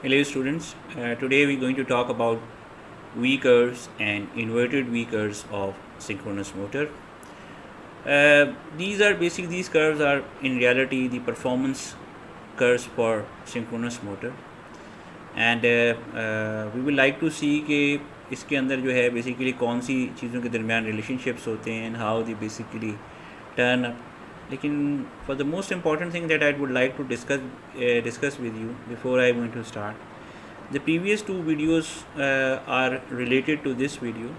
Hello students, today we're going to talk about V curves and inverted V curves of synchronous motor. These curves are in reality the performance curves for synchronous motor, and we will like to see कि इसके अंदर जो है basically कौन सी चीज़ों के दरमियान relationships होते हैं and how they basically turn up. लेकिन for the most important thing that I would like to discuss with you before I going to start, the previous two videos are related to this video,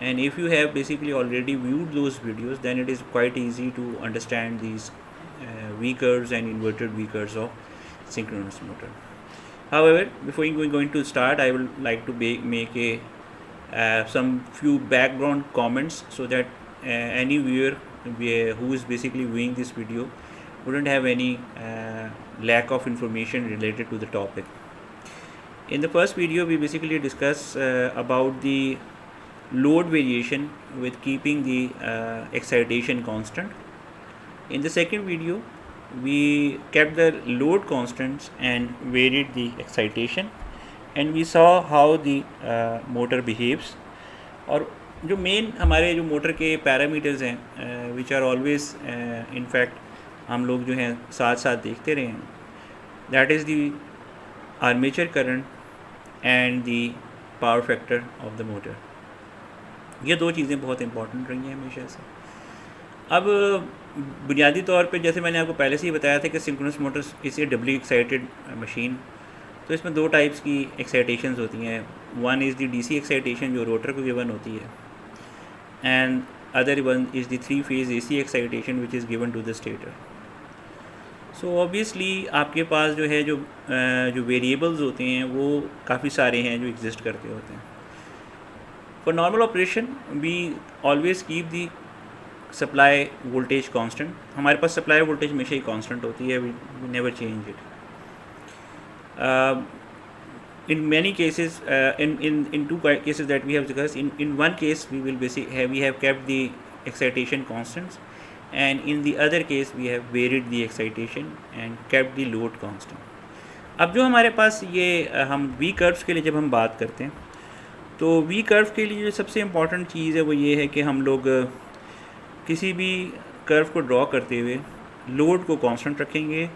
and if you have basically already viewed those videos, then it is quite easy to understand these V curves and inverted V curves of synchronous motor. However, before going to start, I will like to make some few background comments so that any viewer who is basically viewing this video wouldn't have any lack of information related to the topic. In the first video, we basically discuss about the load variation with keeping the excitation constant. In the second video, we kept the load constants and varied the excitation, and we saw how the motor behaves. और जो main हमारे जो motor के parameters हैं which are always in fact हम लोग जो हैं साथ साथ देखते रहे हैं, that is the armature current and the power factor of the motor. ये दो चीज़ें बहुत इंपॉर्टेंट रही हैं हमेशा से. अब बुनियादी तौर पे जैसे मैंने आपको पहले से ही बताया था कि synchronous motors is a doubly excited machine. तो इसमें दो टाइप्स की एक्साइटेशंस होती हैं. One is the DC excitation जो रोटर को गिवन होती है, and other one is the 3-phase AC excitation which is given to the stator. So obviously आपके पास जो है जो वेरिएबल्स होते हैं वो काफ़ी सारे हैं जो एग्जिस्ट करते होते हैं. For normal operation we always keep the supply voltage constant. हमारे पास सप्लाई वोल्टेज हमेशा ही कांस्टेंट होती है, we never change it. In many cases, in two cases that we have discussed, in one case we have kept the excitation constants, and in the other case we have varied the excitation and kept the load constant. अब जो हमारे पास ये हम V curves के लिए जब हम बात करते हैं तो V कर्व के लिए जो सबसे इम्पॉर्टेंट चीज़ है वो ये है कि हम लोग किसी भी कर्व को ड्रॉ करते हुए लोड को कांस्टेंट रखेंगे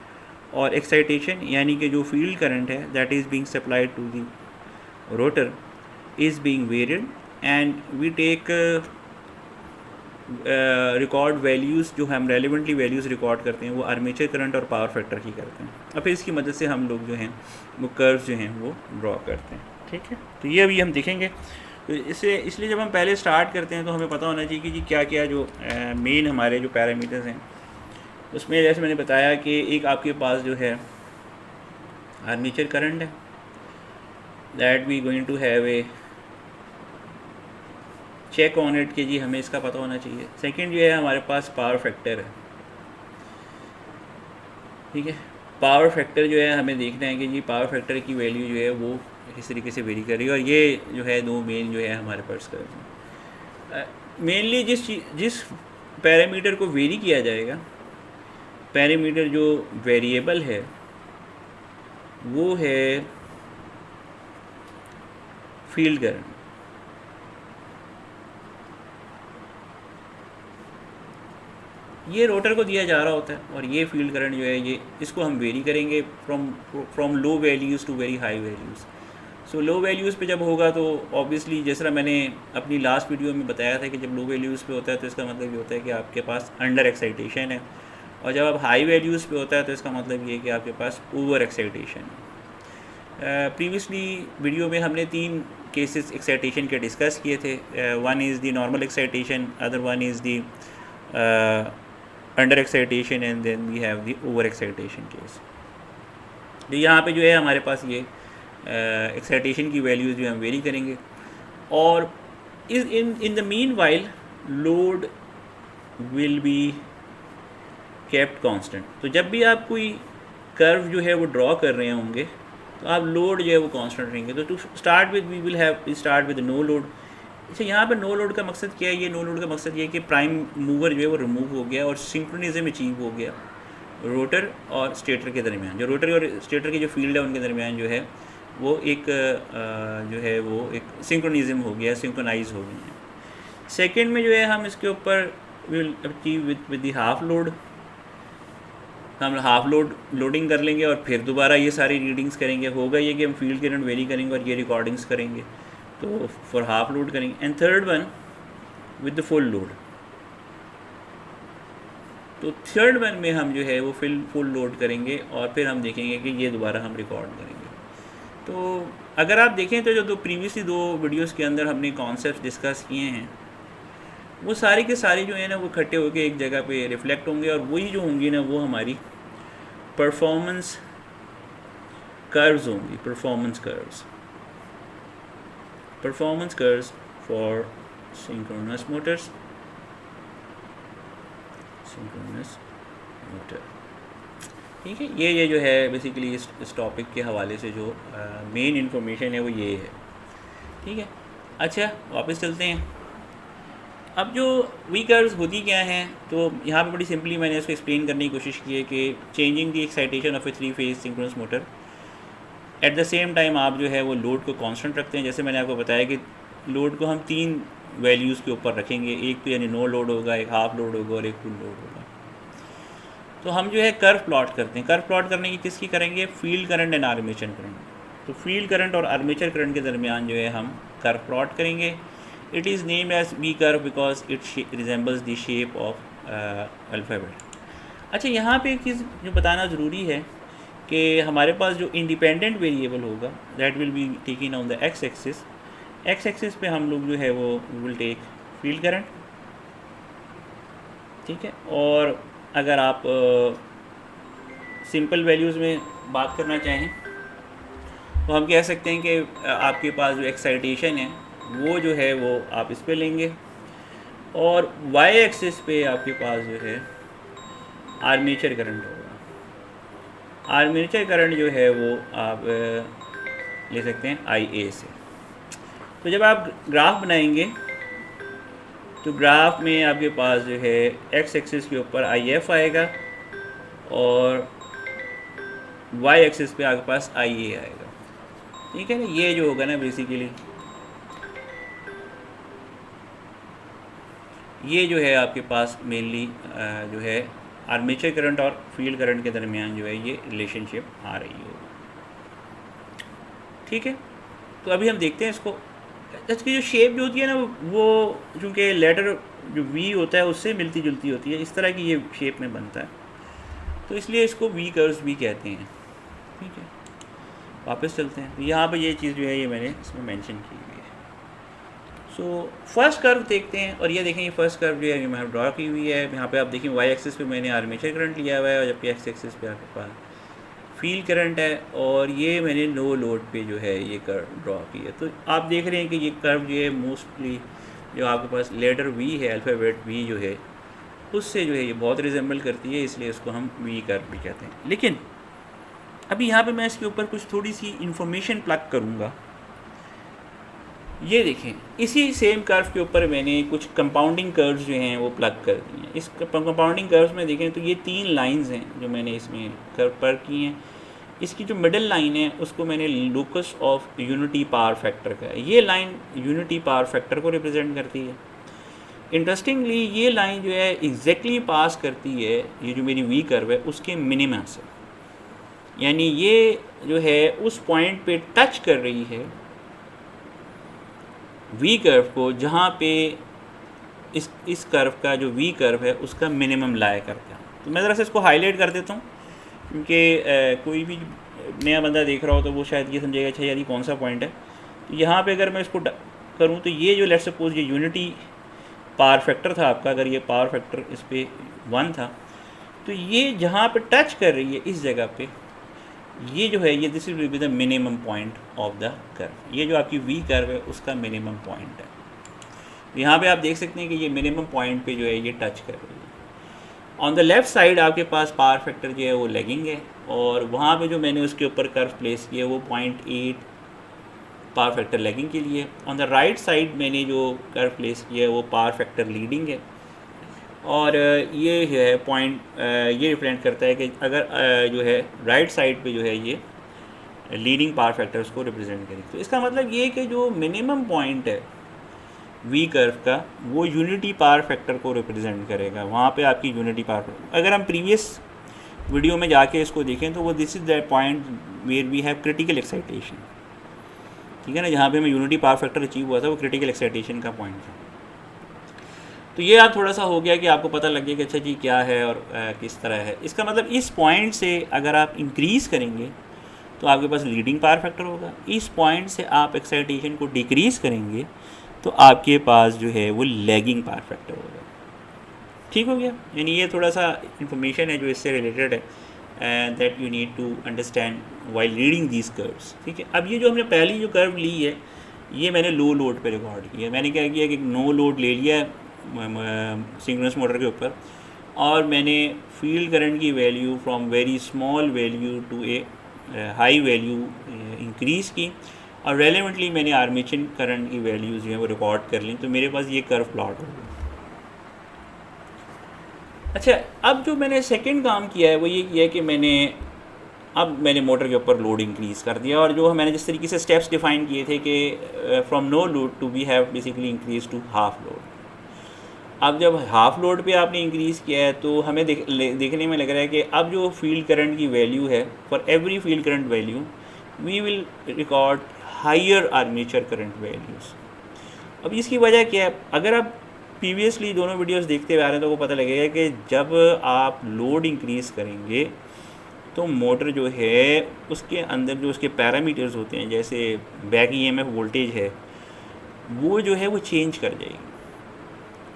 और एक्साइटेशन यानी कि जो फील्ड करंट है that is being supplied to the rotor is being varied, and we take record values जो हम रेलिवेंटली वैल्यूज़ रिकॉर्ड करते हैं वो आर्मेचर करंट और पावर फैक्टर की करते हैं. और फिर इसकी मदद से हम लोग जो हैं वो कर्व्स जो हैं वो ड्रॉ करते हैं. ठीक है, तो ये अभी हम देखेंगे. तो इसलिए जब हम पहले स्टार्ट करते हैं तो हमें पता होना चाहिए कि जी क्या क्या जो मेन हमारे जो पैरामीटर्स हैं उसमें जैसे मैंने बताया कि एक आपके पास जो है आर्मेचर करंट है, that we going to have a check on it कि जी हमें इसका पता होना चाहिए. सेकंड जो है हमारे पास पावर फैक्टर है. ठीक है, पावर फैक्टर जो है हमें देखना है कि जी पावर फैक्टर की वैल्यू जो है वो किस तरीके से वेरी कर रही है. और ये जो है दो मेन जो है हमारे पास कर मेनली जिस पैरामीटर को वेरी किया जाएगा, पैरामीटर जो वेरिएबल है वो है फील्ड करंट. ये रोटर को दिया जा रहा होता है और ये फील्ड करंट जो है ये इसको हम वेरी करेंगे from low values to very high values. So low values पे जब होगा तो ऑब्वियसली जिस तरह मैंने अपनी लास्ट वीडियो में बताया था कि जब लो वैल्यूज़ पे होता है तो इसका मतलब ये होता है कि आपके पास अंडर एक्साइटेशन है, और जब आप हाई वैल्यूज़ पे होता है तो इसका मतलब ये है कि आपके पास ओवर एक्साइटेशन है. प्रीवियसली वीडियो में हमने 3 केसेस एक्साइटेशन के डिस्कस किए थे. One is the normal excitation, other one is the under excitation, and then we have the over excitation case. तो यहाँ पे जो है हमारे पास ये एक्साइटेशन की वैल्यूज़ जो हम वेरी करेंगे, और in the mean while load will be kept constant. तो जब भी आप कोई कर्व जो है वो ड्रॉ कर रहे होंगे तो आप लोड जो है वो कांस्टेंट रहेंगे. तो to start with we will have start with no load. अच्छा, यहाँ पे नो लोड का मकसद क्या है? ये नो लोड का मकसद ये है कि प्राइम मूवर जो है वो रिमूव हो गया और सिंक्रोनिज्म अचीव हो गया. रोटर और स्टेटर के दरमियान, जो रोटर और स्टेटर की जो फील्ड है उनके दरमियान जो है वो एक जो है वो एक सिंक्रोनिज्म हो गया, सिंक्रोनाइज हो गई है। सेकेंड में जो है हम इसके ऊपर will achieve with the half load, हम हाफ लोडिंग कर लेंगे और फिर दोबारा ये सारी रीडिंग्स करेंगे। होगा ये कि हम फील्ड करंट वेरी करेंगे और ये रिकॉर्डिंग्स करेंगे, तो फॉर हाफ लोड करेंगे। And third one with the full load, तो थर्ड वन में हम जो है वो फुल लोड करेंगे और फिर हम देखेंगे कि ये दोबारा हम रिकॉर्ड करेंगे। तो अगर आप देखें तो जो प्रीवियसली दो वीडियोस के अंदर हमने कॉन्सेप्ट डिस्कस किए हैं वो सारी के सारी जो है ना वो इकट्ठे होकर एक जगह पे रिफ्लेक्ट होंगे और वही जो होंगी ना वो हमारी परफॉर्मेंस कर्व्स होंगी, performance curves for synchronous motor. ठीक है, ये जो है बेसिकली इस टॉपिक के हवाले से जो मेन इन्फॉर्मेशन है वो ये है। ठीक है, अच्छा वापस चलते हैं। अब जो वी कर्व्स होती क्या हैं, तो यहाँ पे बड़ी सिंपली मैंने इसको एक्सप्लेन करने की कोशिश की है कि changing the excitation of A 3 phase synchronous motor, at the same time आप जो है वो लोड को कांस्टेंट रखते हैं। जैसे मैंने आपको बताया कि लोड को हम 3 वैल्यूज़ के ऊपर रखेंगे, एक तो यानी नो लोड होगा, एक हाफ लोड होगा और एक फुल लोड होगा। तो हम जो है कर्व प्लॉट करते हैं। कर्व प्लॉट करने की किसकी करेंगे? Field current and armature current. तो फील्ड करंट और आर्मेचर करंट के दरमियान जो है हम कर्व प्लॉट करेंगे। It is named as V curve because it resembles the shape of alphabet. अच्छा, यहाँ पे एक चीज़ जो बताना ज़रूरी है कि हमारे पास जो इंडिपेंडेंट वेरिएबल होगा that will be taking on the x axis पे हम लोग जो है वो विल टेक फील्ड करंट। ठीक है, और अगर आप सिंपल वैल्यूज़ में बात करना चाहें तो हम कह सकते हैं कि आपके पास जो एक्साइटेशन है वो जो है वो आप इस पे लेंगे और वाई एक्सिस पे आपके पास जो है आर्मेचर करंट होगा। आर्मेचर करंट जो है वो आप ले सकते हैं आई ए से। तो जब आप ग्राफ बनाएंगे तो ग्राफ में आपके पास जो है एक्स एक्सिस के ऊपर आई एफ आएगा और वाई एक्सिस पे आपके पास आई ए आएगा। ठीक है ना, ये जो होगा ना बेसिकली ये जो है आपके पास मेनली जो है आर्मेचर करंट और फील्ड करंट के दरमियान जो है ये रिलेशनशिप आ रही होगी। ठीक है, तो अभी हम देखते हैं इसको। इसकी जो शेप जो होती है ना वो चूँकि लेटर जो वी होता है उससे मिलती जुलती होती है, इस तरह की ये शेप में बनता है, तो इसलिए इसको वी कर्व्स भी कहते हैं। ठीक है, वापस चलते हैं। तो यहाँ पे ये चीज़ जो है ये मैंने इसमें मेंशन की हुई है। सो फर्स्ट कर्व देखते हैं और ये देखें ये फर्स्ट कर्व जो है मैं ड्रॉ की हुई है। यहाँ पे आप देखें वाई एक्सिस पे मैंने आर्मेचर करंट लिया हुआ है और जबकि एक्स एक्सिस पे आपके पास फील्ड करंट है और ये मैंने नो लोड पे जो है ये कर्व ड्रॉ की है। तो आप देख रहे हैं कि ये कर्व जो है मोस्टली जो आपके पास लेटर वी है, अल्फ़ाबेट वी जो है उससे जो है ये बहुत रिजेंबल करती है, इसलिए इसको हम वी कर्व भी कहते हैं। लेकिन अभी यहाँ पे मैं इसके ऊपर कुछ थोड़ी सी इंफॉर्मेशन प्लग करूँगा। ये देखें, इसी सेम कर्व के ऊपर मैंने कुछ कंपाउंडिंग कर्व्स जो हैं वो प्लग कर दिए हैं। इस कंपाउंडिंग कर्व्स में देखें तो ये 3 लाइंस हैं जो मैंने इसमें कर्व पर की हैं। इसकी जो मिडल लाइन है उसको मैंने locus of unity power factor का है। ये लाइन यूनिटी पावर फैक्टर को रिप्रेजेंट करती है। इंटरेस्टिंगली ये लाइन जो है एग्जैक्टली पास करती है ये जो मेरी वी कर्व है उसके मिनिमम से, यानी ये जो है उस पॉइंट पे टच कर रही है वी कर्व को जहाँ पे इस कर्व का जो वी कर्व है उसका मिनिमम लाया करता है। तो मैं ज़रा से इसको हाईलाइट कर देता हूँ क्योंकि कोई भी नया बंदा देख रहा हो तो वो शायद ये समझेगा अच्छा यार ये कौन सा पॉइंट है। तो यहाँ पे अगर मैं इसको करूँ तो ये जो लेट्स सपोज ये यूनिटी पावर फैक्टर था आपका, अगर ये पावर फैक्टर इस पर 1 था तो ये जहाँ पे टच कर रही है इस जगह पे ये जो है ये this will be the minimum point of the curve. ये जो आपकी वी कर्व है उसका मिनिमम पॉइंट है। यहाँ पे आप देख सकते हैं कि ये मिनिमम पॉइंट पे जो है ये टच कर रही है। ऑन द लेफ़्ट साइड आपके पास पावर फैक्टर जो है वो लैगिंग है और वहाँ पे जो मैंने उसके ऊपर कर्व प्लेस किया वो 0.8 पावर फैक्टर लैगिंग के लिए। ऑन द राइट साइड मैंने जो कर्व प्लेस किया है वो पावर फैक्टर लीडिंग है और ये है पॉइंट, ये रिप्रेजेंट करता है कि अगर जो है राइट साइड पे जो है ये लीडिंग पावर फैक्टर्स को रिप्रेजेंट करें, तो इसका मतलब ये कि जो मिनिमम पॉइंट है वी कर्व का वो यूनिटी पावर फैक्टर को रिप्रेजेंट करेगा। वहाँ पे आपकी यूनिटी पावर फैक्टर, अगर हम प्रीवियस वीडियो में जाके इसको देखें तो वो this is the point where we have critical excitation, ठीक है ना, जहाँ पे हमें यूनिटी पावर फैक्टर अचीव हुआ था वो क्रिटिकल एक्साइटेशन का पॉइंट था। तो ये आप थोड़ा सा हो गया कि आपको पता लग गया कि अच्छा जी क्या है और किस तरह है। इसका मतलब इस पॉइंट से अगर आप इंक्रीज़ करेंगे तो आपके पास लीडिंग पावर फैक्टर होगा, इस पॉइंट से आप एक्साइटेशन को डिक्रीज़ करेंगे तो आपके पास जो है वो लैगिंग पावर फैक्टर होगा। ठीक हो गया, यानी ये थोड़ा सा इन्फॉर्मेशन है जो इससे रिलेटेड है and that you need to understand while reading these curves. ठीक है, अब ये जो हमने पहली जो कर्व ली है ये मैंने लो लोड पे रिकॉर्ड किया है। मैंने क्या किया कि नो लोड ले लिया है सिंक्रोनस मोटर के ऊपर और मैंने फील्ड करंट की value from very small value to a high value increase की और रेलेवेंटली मैंने आर्मेचर करंट की वैल्यूज़ जो है वो रिकॉर्ड कर ली, तो मेरे पास ये कर्व प्लॉट हो गया। अच्छा, अब जो मैंने सेकंड काम किया है वो ये किया है कि मैंने मोटर के ऊपर लोड इंक्रीज़ कर दिया और जो मैंने जिस तरीके से स्टेप्स डिफाइन किए थे कि from no load to we have basically increase to half load. अब जब हाफ लोड पे आपने इंक्रीज़ किया है तो हमें देखने में लग रहा है कि अब जो फील्ड करंट की वैल्यू है for every field current value we will record higher armature current values. अब इसकी वजह क्या है, अगर आप प्रीवियसली दोनों वीडियोस देखते हुए आ रहे हैं तो आपको पता लगेगा कि जब आप लोड इंक्रीज़ करेंगे तो मोटर जो है उसके अंदर जो उसके पैरामीटर्स होते हैं जैसे बैक ईएमएफ वोल्टेज है वो जो है वो चेंज कर जाएगी।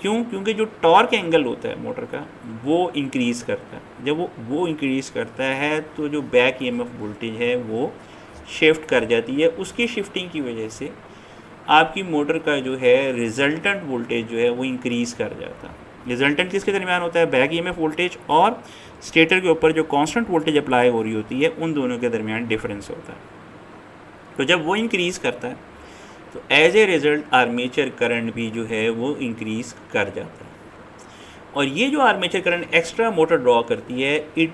क्यों? क्योंकि जो टॉर्क एंगल होता है मोटर का वो इंक्रीज़ करता है। जब वो इंक्रीज़ करता है तो जो बैक ईएमएफ वोल्टेज है वो शिफ्ट कर जाती है। उसकी शिफ्टिंग की वजह से आपकी मोटर का जो है रिजल्टेंट वोल्टेज जो है वो इंक्रीज़ कर जाता है। रिजल्टेंट किसके दरमियान होता है? बैक ईएमएफ वोल्टेज और स्टेटर के ऊपर जो कांस्टेंट वोल्टेज अप्लाई हो रही होती है उन दोनों के दरमियान डिफरेंस होता है। तो जब वो इंक्रीज़ करता है तो as a result armature current भी जो है वो इंक्रीज़ कर जाता है। और ये जो armature current extra motor draw करती है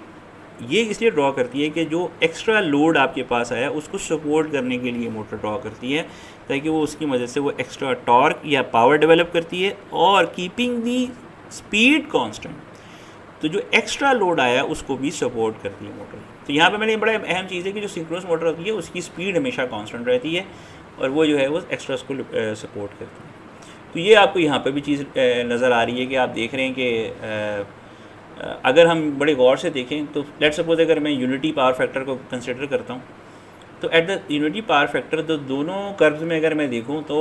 ये इसलिए ड्रॉ करती है कि जो एक्स्ट्रा लोड आपके पास आया उसको सपोर्ट करने के लिए मोटर ड्रॉ करती है ताकि वो उसकी मदद से वो एक्स्ट्रा टॉर्क या पावर डेवलप करती है और कीपिंग दी स्पीड कांस्टेंट। तो जो एक्स्ट्रा लोड आया उसको भी सपोर्ट करती है मोटर। तो यहाँ पे मैंने बड़ा अहम चीज़ है कि जो सिंक्रोनस मोटर होती है उसकी स्पीड हमेशा कांस्टेंट रहती है और वो जो है वो एक्स्ट्रा को सपोर्ट करती है। तो ये आपको यहाँ पे भी चीज़ नज़र आ रही है कि आप देख रहे हैं कि अगर हम बड़े गौर से देखें तो लेट्स सपोज अगर मैं यूनिटी पावर फैक्टर को कंसिडर करता हूँ तो at the unity power factor तो दोनों कर्व्स में अगर मैं देखूँ तो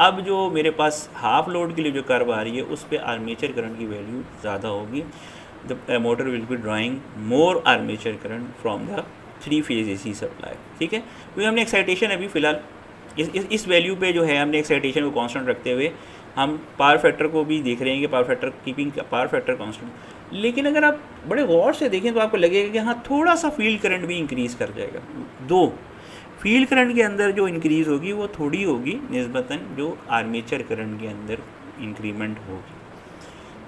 अब जो मेरे पास हाफ लोड के लिए जो कर्व आ रही है उस पर आर्मेचर करंट की वैल्यू ज़्यादा होगी। The motor will be drawing more armature current from the 3 phase AC supply. ठीक है, क्योंकि हमने एक्साइटेशन अभी फ़िलहाल इस वैल्यू पे जो है हमने एक्साइटेशन को कांस्टेंट रखते हुए हम पावर फैक्टर को भी देख रहे हैं कि power factor keeping power factor constant. लेकिन अगर आप बड़े गौर से देखें तो आपको लगेगा कि हाँ थोड़ा सा फील्ड करंट भी इंक्रीज़ कर जाएगा। दो फील्ड करंट के अंदर जो इंक्रीज़ होगी वो थोड़ी होगी निस्बतन जो आर्मेचर करंट के अंदर इंक्रीमेंट होगी।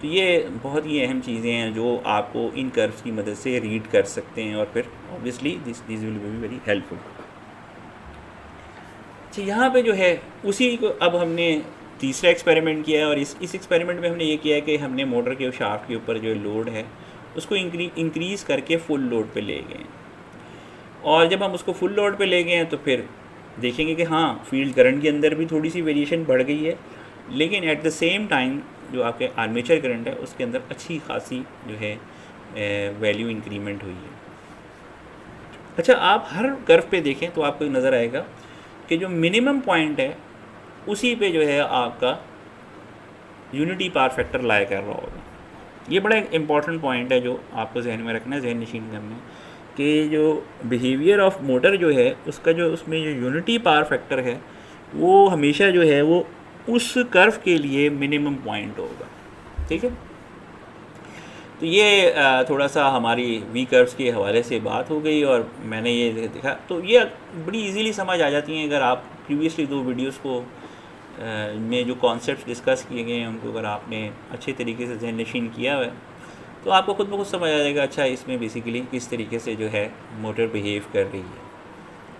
तो ये बहुत ही अहम चीज़ें हैं जो आपको इन कर्व्स की मदद से रीड कर सकते हैं और फिर obviously this will be very helpful. अच्छा, यहाँ पे जो है उसी को अब हमने तीसरा एक्सपेरिमेंट किया है और इस एक्सपेरिमेंट में हमने ये किया है कि हमने मोटर के शाफ्ट के ऊपर जो लोड है उसको इंक्रीज़ करके फुल लोड पे ले गए हैं। और जब हम उसको फुल लोड पे ले गए हैं तो फिर देखेंगे कि हाँ फील्ड करंट के अंदर भी थोड़ी सी वेरिएशन बढ़ गई है, लेकिन एट द सेम टाइम जो आपके आर्मेचर करंट है उसके अंदर अच्छी खासी जो है वैल्यू इंक्रीमेंट हुई है। अच्छा, आप हर कर्व पे देखें तो आपको नज़र आएगा कि जो मिनिमम पॉइंट है उसी पे जो है आपका यूनिटी पावर फैक्टर लाई कर रहा होगा। ये बड़ा एक इम्पॉर्टेंट पॉइंट है जो आपको जहन में रखना है, जहन नशीन करना है कि जो बिहेवियर ऑफ मोटर जो है उसका जो उसमें जो यूनिटी पावर फैक्टर है वो हमेशा जो है वो उस कर्व के लिए मिनिमम पॉइंट होगा। ठीक है, तो ये थोड़ा सा हमारी वी कर्व्स के हवाले से बात हो गई और मैंने ये देखा। तो ये बड़ी इजीली समझ आ जाती हैं अगर आप प्रीवियसली 2 वीडियोस को में जो कॉन्सेप्ट्स डिस्कस किए गए हैं उनको अगर आपने अच्छे तरीके से ज़हन नशीन किया हुआ है तो आपको खुद ब खुद समझ आ जाएगा अच्छा इसमें बेसिकली किस तरीके से जो है मोटर बिहेव कर रही है।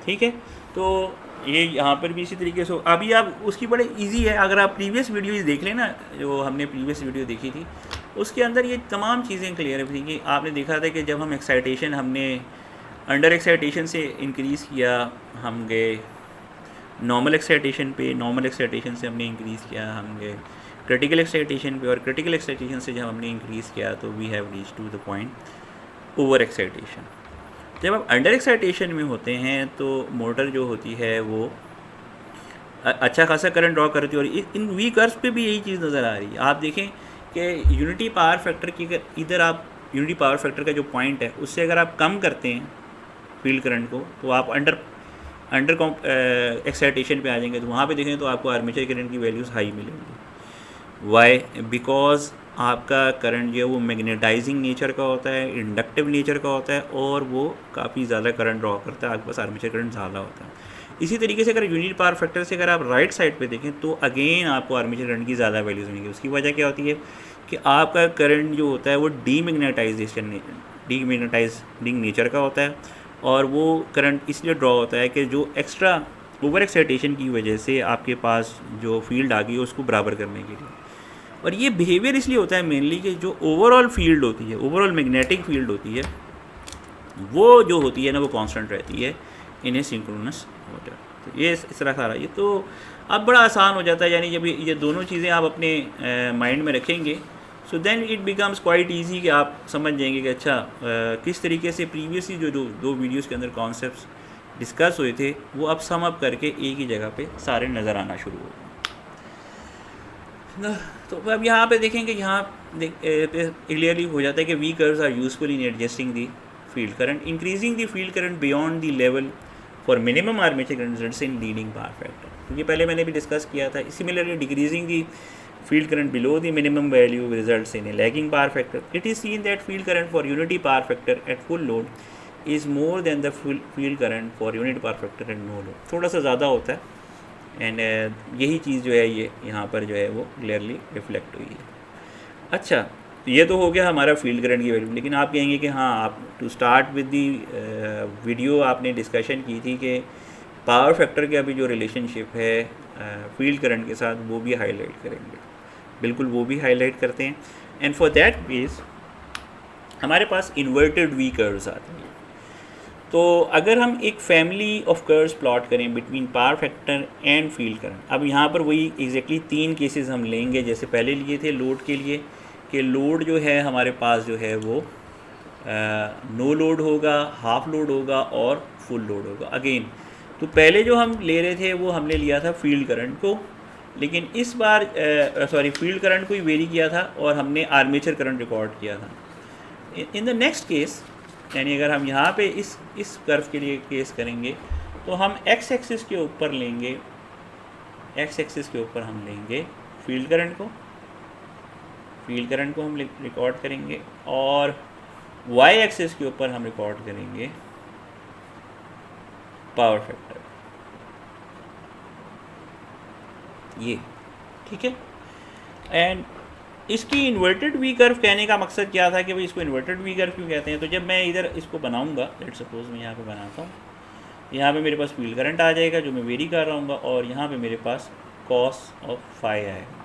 ठीक है, तो ये यहाँ पर भी इसी तरीके से अभी आप उसकी बड़े इजी है। अगर आप प्रीवियस वीडियोज़ देख लें ना, जो हमने प्रीवियस वीडियो देखी थी उसके अंदर ये तमाम चीज़ें क्लियर थी कि आपने देखा था कि जब हम एक्साइटेशन हमने अंडर एक्साइटेशन से इंक्रीज़ किया, हम गए नॉर्मल एक्साइटेशन पे, नॉर्मल एक्साइटेशन से हमने इंक्रीज़ किया, हम गए क्रिटिकल एक्साइटेशन पे, और क्रिटिकल एक्साइटेशन से जब हमने इंक्रीज़ किया तो we have reach to the point over excitation. जब आप अंडर एक्साइटेशन में होते हैं तो मोटर जो होती है वो अच्छा खासा करंट ड्रॉ करती है, और इन वी कर्व्स पे भी यही चीज़ नज़र आ रही है। आप देखें कि यूनिटी पावर फैक्टर की अगर इधर आप यूनिटी पावर फैक्टर का जो पॉइंट है उससे अगर आप कम करते हैं फील्ड करंट को तो आप अंडर एक्साइटेशन पे आ जाएंगे, तो वहाँ पे देखें तो आपको आर्मेचर करंट की वैल्यूज़ हाई मिलेंगी। वाई? बिकॉज आपका करंट जो है वो मैग्नेटाइजिंग नेचर का होता है, इंडक्टिव नेचर का होता है, और वो काफ़ी ज़्यादा करंट ड्रॉ करता है, आपके पास आर्मेचर करंट ज़्यादा होता है। इसी तरीके से अगर यूनिट पावर फैक्टर से अगर आप राइट साइड पे देखें तो अगेन आपको आर्मेचर करंट की ज़्यादा वैल्यूज़ मिलेंगी। उसकी वजह क्या होती है कि आपका करंट जो होता है वो डीमैग्नेटाइजिंग नेचर का होता है, और वो करंट इसलिए ड्रॉ होता है कि जो एक्स्ट्रा ओवर एक्साइटेशन की वजह से आपके पास जो फील्ड आ गई है उसको बराबर करने के लिए। और ये बिहेवियर इसलिए होता है मेनली कि जो ओवरऑल फील्ड होती है, ओवरऑल मैग्नेटिक फील्ड होती है, वो जो होती है ना वो कांस्टेंट रहती है इन ए सिंक्रोनस मोटर। तो ये इस तरह सारा ये तो अब बड़ा आसान हो जाता है, यानी जब ये दोनों चीज़ें आप अपने माइंड में रखेंगे so then it becomes quite easy कि आप समझ जाएंगे कि अच्छा किस तरीके से प्रीवियसली जो दो वीडियोस के अंदर कॉन्सेप्ट्स डिस्कस हुए थे वो अब सम अप करके एक ही जगह पे सारे नज़र आना शुरू हो गए। तो अब यहाँ पे देखेंगे, यहाँ क्लियरली हो जाता है कि V curves are useful in adjusting the field current, increasing the field current beyond the level for minimum armature current results in leading power factor. क्योंकि पहले मैंने भी डिस्कस किया था। Similarly decreasing the field current below the minimum value results in a lagging power factor. It is seen that field current for unity power factor at full load is more than the field current for unit power factor at no load. थोड़ा सा ज़्यादा होता है, and यही चीज़ जो है ये यहाँ पर जो है वो क्लियरली रिफ्लेक्ट हुई है। अच्छा, तो ये तो हो गया हमारा फील्ड करंट की वैल्यू। लेकिन आप कहेंगे कि हाँ, आप to start with the video आपने डिस्कशन की थी कि पावर फैक्टर का भी जो रिलेशनशिप है फील्ड करंट के साथ वो भी हाईलाइट करेंगे। बिल्कुल वो भी हाईलाइट करते हैं। एंड फॉर दैट बेस हमारे पास इन्वर्टेड वी कर्व्स आते हैं। तो अगर हम एक फैमिली ऑफ कर्व्स प्लॉट करें between power factor and field current, अब यहाँ पर वही एग्जैक्टली 3 केसेस हम लेंगे जैसे पहले लिए थे लोड के लिए, कि लोड जो है हमारे पास जो है वो नो लोड होगा, हाफ लोड होगा और फुल लोड होगा। अगेन तो पहले जो हम ले रहे थे वो हमने लिया था फील्ड करंट को, लेकिन इस बार फील्ड करंट को ही वेरी किया था और हमने आर्मेचर करंट रिकॉर्ड किया था। इन द नेक्स्ट केस, यानी अगर हम यहाँ पे इस कर्व के लिए केस करेंगे तो हम एक्स एक्सिस के ऊपर लेंगे, एक्स एक्सिस के ऊपर हम लेंगे फील्ड करंट को हम रिकॉर्ड करेंगे, और वाई एक्सिस के ऊपर हम रिकॉर्ड करेंगे पावर फैक्टर। ये ठीक है। एंड इसकी इन्वर्टेड वी कर्व कहने का मकसद क्या था कि भाई इसको इन्वर्टेड वी कर्व क्यों कहते हैं। तो जब मैं इधर इसको बनाऊंगा, लेट सपोज मैं यहाँ पे बनाता हूँ, यहाँ पे मेरे पास फील्ड करंट आ जाएगा जो मैं वेरी कर रहा हूँ, और यहाँ पे मेरे पास कॉस ऑफ फाई आएगा।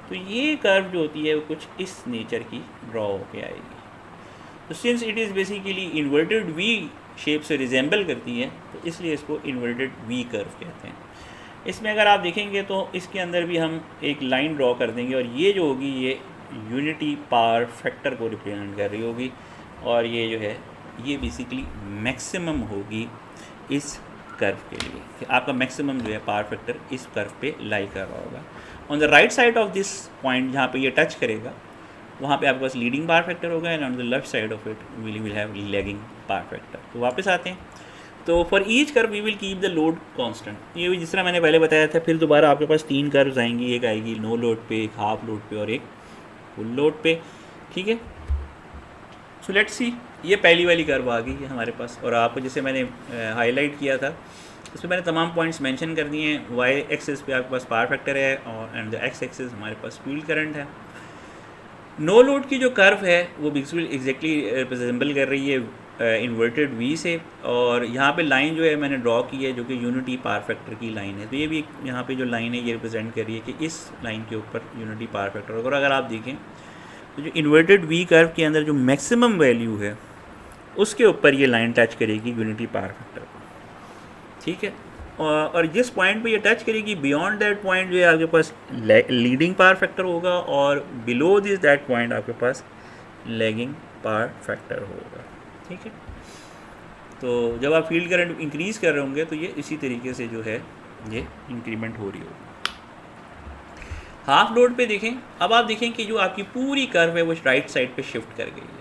तो ये कर्व जो होती है वो कुछ इस नेचर की ड्रॉ होके आएगी। तो since it is basically inverted V shape से रिजेंबल करती है तो इसलिए इसको इन्वर्टेड वी कर्व कहते हैं। इसमें अगर आप देखेंगे तो इसके अंदर भी हम एक लाइन ड्रॉ कर देंगे, और ये जो होगी ये यूनिटी पावर फैक्टर को रिप्रेजेंट कर रही होगी, और ये जो है ये बेसिकली मैक्सिमम होगी इस कर्व के लिए, कि आपका मैक्सिमम जो है पावर फैक्टर इस कर्व पे लाई कर रहा होगा। On the right side of this point जहाँ पे ये टच करेगा वहाँ पे आपके पास लीडिंग पावर फैक्टर होगा, and on the left side of it will have lagging power factor. तो वापस आते हैं, तो for each curve we will keep the load constant. ये भी जिस तरह मैंने पहले बताया था। फिर दोबारा आपके पास 3 कर्व्स आएंगी, एक आएगी नो लोड पे, एक हाफ लोड पे और एक फुल लोड पे। ठीक है, सो लेट्स सी। ये पहली वाली कर्व आ गई है हमारे पास, और आपको जैसे मैंने हाईलाइट किया था इसमें मैंने तमाम पॉइंट्स मेंशन कर दिए हैं। वाई एक्सिस पे आपके पास पावर फैक्टर है और एंड द एक्स एक्सिस हमारे पास फील्ड करंट है। नो लोड की जो कर्व है वो बिल्कुल एग्जैक्टली रिप्रेजेंबल कर रही है इन्वर्टेड वी से, और यहाँ पे लाइन जो है मैंने ड्रॉ की है जो कि यूनिटी पावर फैक्टर की लाइन है। तो ये भी यहाँ पे जो लाइन है ये रिप्रेजेंट कर रही है कि इस लाइन के ऊपर यूनिटी पावर फैक्टर होगा। और अगर आप देखें तो जो इन्वर्टेड वी कर्व के अंदर जो मैक्सिमम वैल्यू है उसके ऊपर ये लाइन टच करेगी यूनिटी पावर फैक्टर को, ठीक है। और जिस पॉइंट पे ये टच करेगी बियॉन्ड दैट पॉइंट जो है आपके पास लीडिंग पावर फैक्टर होगा, और बिलो दिस दैट पॉइंट आपके पास लैगिंग पावर फैक्टर होगा, ठीक है। तो जब आप फील्ड करंट इंक्रीज़ कर रहे होंगे तो ये इसी तरीके से जो है ये इंक्रीमेंट हो रही होगी। हाफ लोड पे देखें, अब आप देखें कि जो आपकी पूरी कर्व है वो राइट साइड पे शिफ्ट कर गई है।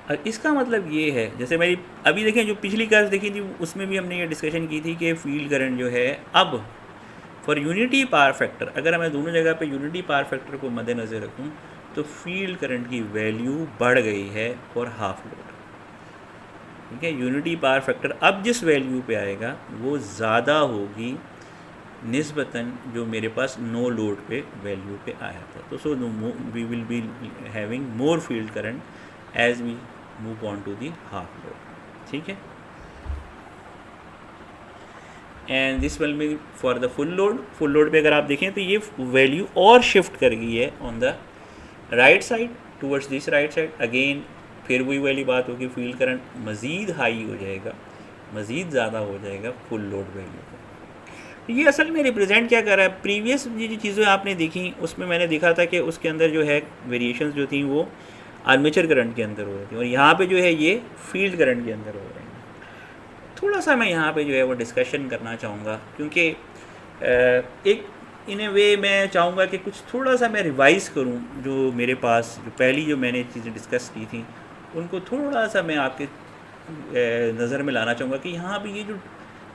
और इसका मतलब ये है, जैसे मेरी अभी देखें जो पिछली कर्व देखी थी उसमें भी हमने ये डिस्कशन की थी कि फील्ड करंट जो है अब फॉर यूनिटी पावर फैक्टर, अगर मैं दोनों जगह पे यूनिटी पावर फैक्टर को मद्देनज़र रखूं तो फील्ड करंट की वैल्यू बढ़ गई है फॉर हाफ लोड, ठीक है। यूनिटी पावर फैक्टर अब जिस वैल्यू पे आएगा वो ज़्यादा होगी निस्बतन जो मेरे पास नो लोड पे वैल्यू पे आया था। तो so we will be having more field current as we move on to the half load, ठीक है। And this will be for the full load. Full load पे अगर आप देखें तो ये वैल्यू और शिफ्ट कर गई है on the right side towards this right side. Again फिर वही वाली बात होगी, फील्ड करंट मज़ीद हाई हो जाएगा, मज़ीद ज़्यादा हो जाएगा फुल लोड वैल्यू को। ये असल में रिप्रेजेंट क्या कर रहा है, प्रीवियस ये जो चीज़ें आपने देखी उसमें मैंने देखा था कि उसके अंदर जो है वेरिएशंस जो थी वो आर्मेचर करंट के अंदर हो रही थी, और यहाँ पे जो है ये फील्ड करंट के अंदर हो रहे हैं। थोड़ा सा मैं यहाँ पे जो है वो डिस्कशन करना चाहूँगा, क्योंकि एक इन ए वे मैं चाहूँगा कि कुछ थोड़ा सा मैं रिवाइज़ करूँ जो मेरे पास जो पहली जो मैंने चीज़ें डिस्कस की थी उनको थोड़ा सा मैं आपके नज़र में लाना चाहूँगा कि यहाँ पे ये जो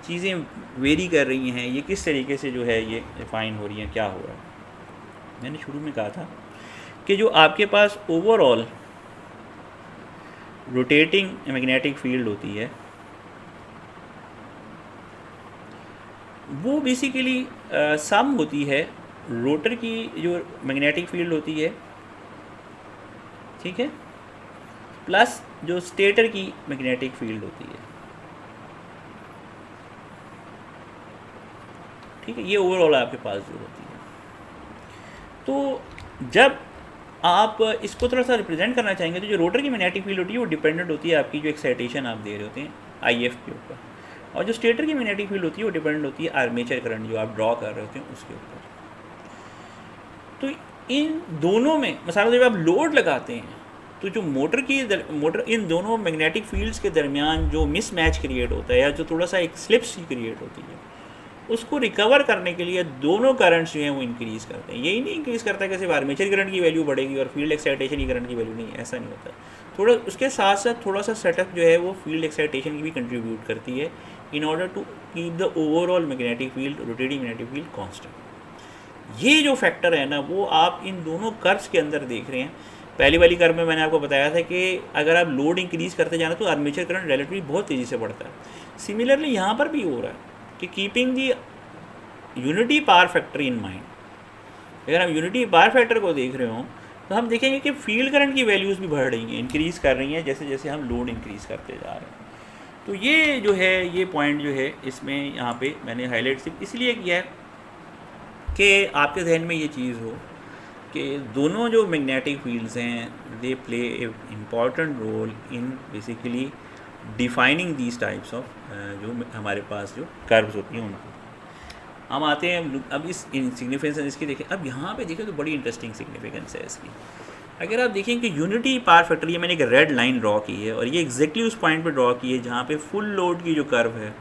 चीज़ें वेरी कर रही हैं ये किस तरीके से जो है ये डिफाइन हो रही हैं, क्या हो रहा है। मैंने शुरू में कहा था कि जो आपके पास ओवरऑल रोटेटिंग मैग्नेटिक फील्ड होती है वो बेसिकली सम होती है रोटर की जो मैग्नेटिक फील्ड होती है, ठीक है, प्लस जो स्टेटर की मैग्नेटिक फील्ड होती है, ठीक है। ये ओवरऑल आपके पास जो होती है। तो जब आप इसको थोड़ा सा रिप्रेजेंट करना चाहेंगे तो जो रोटर की मैग्नेटिक फील्ड होती है वो डिपेंडेंट होती है आपकी जो एक्साइटेशन आप दे रहे होते हैं IF के ऊपर, और जो स्टेटर की मैग्नेटिक फील्ड होती है वो डिपेंडेंट होती है आर्मेचर करंट जो आप ड्रॉ कर रहे होते हैं उसके ऊपर। तो इन दोनों में मसाला जब आप लोड लगाते हैं तो जो मोटर इन दोनों मैग्नेटिक फील्ड्स के दरमियान जो मिसमैच क्रिएट होता है या जो थोड़ा सा एक स्लिप्स की क्रिएट होती है उसको रिकवर करने के लिए दोनों करंट्स जो हैं वो इंक्रीज़ करते हैं। यही नहीं इंक्रीज़ करता कि सिर्फ आर्मेचर करंट की वैल्यू बढ़ेगी और फील्ड एक्साइटेशन की करंट की वैल्यू नहीं, ऐसा नहीं होता। थोड़ा उसके साथ साथ थोड़ा सा सेटअप जो है वो फील्ड एक्साइटेशन की भी कंट्रीब्यूट करती है in order to keep the overall magnetic field rotating magnetic field constant. ये जो फैक्टर है ना वो आप इन दोनों कर्व्स के अंदर देख रहे हैं। पहली वाली कर्व में मैंने आपको बताया था कि अगर आप लोड इंक्रीज़ करते जाना तो आर्मेचर करंट रिलेटिवली बहुत तेज़ी से बढ़ता है। सिमिलरली यहाँ पर भी हो रहा है कि keeping the unity power factor in mind, अगर हम यूनिटी पावर फैक्टर को देख रहे हो तो हम देखेंगे कि फील्ड करंट की वैल्यूज़ भी बढ़ रही हैं, इंक्रीज़ कर रही हैं जैसे जैसे हम लोड इंक्रीज़ करते जा रहे हैं। तो ये जो है ये पॉइंट जो है इसमें यहाँ पे मैंने हाईलाइट सिर्फ इसलिए किया है कि आपके जहन में ये चीज़ हो कि दोनों जो मैग्नेटिक फील्ड्स हैं they play a important role in basically defining these types of जो हमारे पास जो कर्व्स होती हैं उनको। हम आते हैं अब इस सिग्निफिकेंस इसकी देखें। अब यहाँ पे देखें तो बड़ी इंटरेस्टिंग सिग्निफिकेंस है इसकी। अगर आप देखें कि यूनिटी पावर फैक्टर, ये मैंने एक रेड लाइन ड्रॉ की है और ये एग्जैक्टली उस पॉइंट पे ड्रॉ की है जहाँ पे फुल लोड की जो कर्व है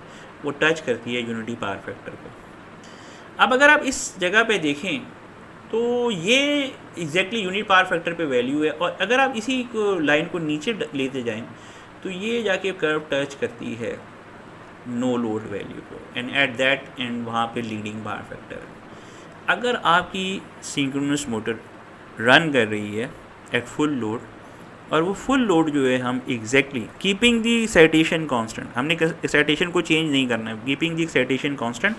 वो टच करती है यूनिटी पावर फैक्टर को। अब अगर आप इस जगह पे देखें तो ये एग्जैक्टली यूनिट पावर फैक्टर पे वैल्यू है, और अगर आप इसी को लाइन को नीचे लेते जाएं तो ये जाके कर्व टच करती है नो लोड वैल्यू को, एंड एट दैट एंड वहाँ पे लीडिंग पावर फैक्टर है। अगर आपकी सिंक्रोनस मोटर रन कर रही है एट फुल लोड और वो फुल लोड जो है हम exactly keeping the excitation constant, हमने एक्साइटेशन को चेंज नहीं करना है, कीपिंग दी एक्साइटेशन कांस्टेंट।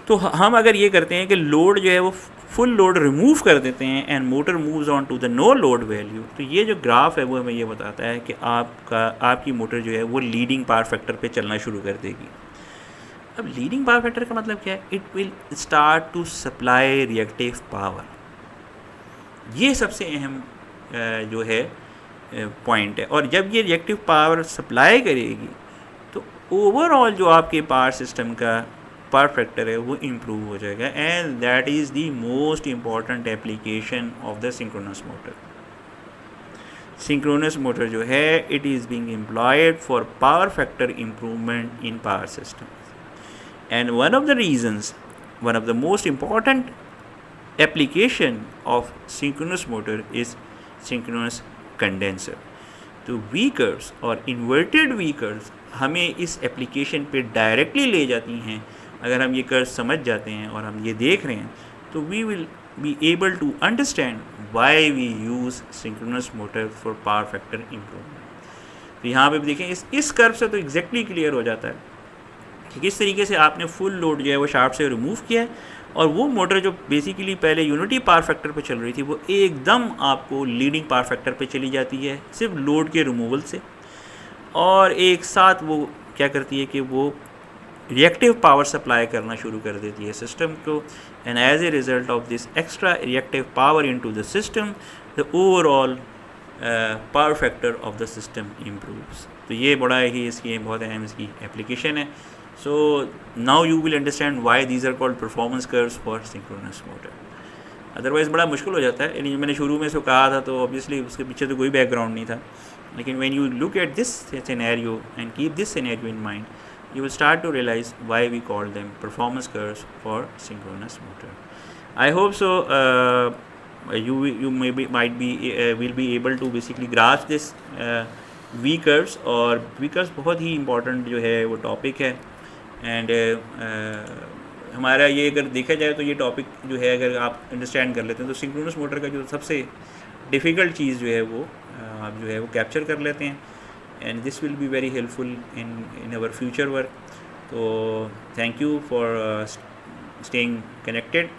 तो हम अगर ये करते हैं कि लोड जो है वो फुल लोड रिमूव कर देते हैं and motor moves on to the no load value, तो ये जो ग्राफ है वो हमें ये बताता है कि आपकी मोटर जो है वो लीडिंग पावर फैक्टर पे चलना शुरू कर देगी। अब लीडिंग पावर फैक्टर का मतलब क्या है? It will start to supply reactive power. ये सबसे अहम जो है पॉइंट है। और जब ये रिएक्टिव पावर सप्लाई करेगी तो ओवरऑल जो आपके पावर सिस्टम का पावर फैक्टर है वो इम्प्रूव हो जाएगा, and that is the most important application of the synchronous motor. Synchronous motor जो है it is being employed for power factor improvement in power system, and one of the reasons, one of the most important application of synchronous motor is synchronous condenser। तो वीकर्स और inverted वीकर्स हमें इस application पे directly ले जाती हैं। अगर हम ये कर्व समझ जाते हैं और हम ये देख रहे हैं तो we will be able to understand why we use synchronous motor for power factor improvement. तो यहाँ पे भी देखें इस कर्व से तो एग्जैक्टली क्लियर हो जाता है कि किस तरीके से आपने फुल लोड जो है वो शाफ्ट से रिमूव किया है, और वो मोटर जो बेसिकली पहले यूनिटी पावर फैक्टर पे चल रही थी वो एकदम आपको लीडिंग पावर फैक्टर पे चली जाती है सिर्फ लोड के रिमूवल से, और एक साथ वो क्या करती है कि वो रिएक्टिव पावर सप्लाई करना शुरू कर देती है सिस्टम को, and as a result of this extra reactive power into the system the overall power factor of the system improves. तो ये बड़ा ही इसकी बहुत अहम इसकी एप्लीकेशन है। So now you will understand why these are called performance curves for synchronous motor। Otherwise बड़ा मुश्किल हो जाता है, यानी मैंने शुरू में इसको कहा था तो ऑब्वियसली उसके पीछे तो कोई बैकग्राउंड नहीं था, लेकिन when you look at this scenario and keep this scenario in mind you will start to realize why we call them performance curves for synchronous motor। I hope so you will be able to basically grasp this V curves। और V curves बहुत ही important जो है वो topic है, and हमारा ये अगर देखा जाए तो ये टॉपिक जो है अगर आप अंडरस्टैंड कर लेते हैं तो सिंक्रोनस मोटर का जो सबसे डिफ़िकल्ट चीज़ जो है वो आप जो है वो कैप्चर कर लेते हैं, and this will be very helpful in our future work. तो thank you for staying connected.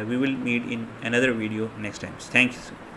We will meet in another video next time. Thank you.